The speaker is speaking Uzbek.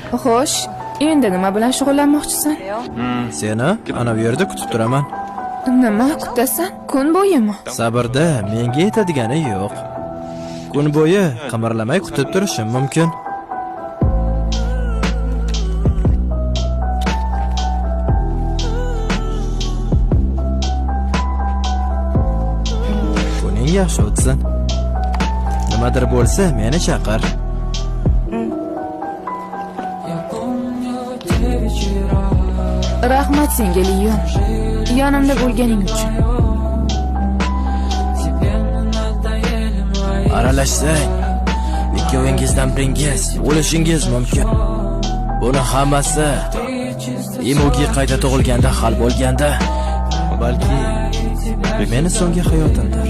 Xo'sh, endi nima bilan shug'ullanmoqchisan? Seni ana bu yerda kutib turaman. Nima kutasan? Kun bo'yimi? Sabrda menga yetadigani yo'q. Kun bo'yi qimirlamay kutib turishim mumkin. Kuning yaxshi o'tsin. Nimadir bo'lsa meni chaqir. Rahmat senga, Liyon. Yonimda bo'lganing uchun. Aralashsang, ikkovingizdan biringiz o'lishingiz mumkin. Buni hammasi Imogi qayta tug'ilganda hal bo'lganda, balki meni so'nggi hayotimdir.